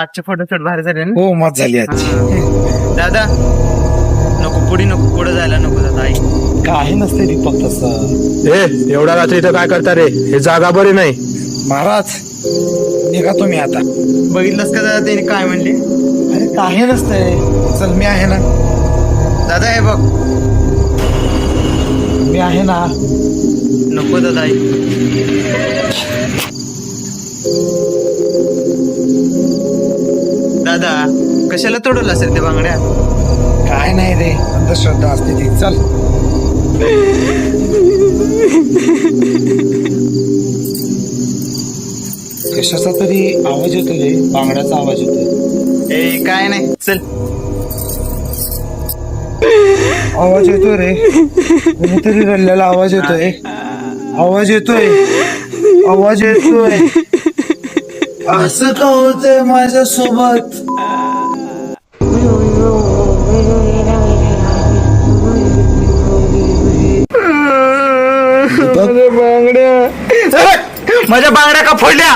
आजचे फोटोशूट भारी झाले ना. हो मत झाली आजची. दादा नको पुढे जायला नको दादा. आई काही नसते दीपक तसं. ए एवढ्या रात्री इथं काय करता रे? हे जागा बरी नाही. महाराज निघा तुम्ही आता. बघितलंस का दादा त्याने काय म्हणले? अरे काही नसतंय, चल मी आहे ना. दादा हे बघ. मी आहे ना. नको दादा. आई दादा कशाला तोडवलं असेल ते बांगड्या? काय नाही रे, अंधश्रद्धा असते ती. चल कशाचा तरी आवाज येतो रे, बांगड्याचा आवाज येतो. ए काय नाही, चल. आवाज येतो रे, कोणीतरी रडलेला आवाज येतोय. आवाज येतोय, आवाज येतोय. असं का होतंय माझ्यासोबत? माझ्या बांगड्या का फोडल्या?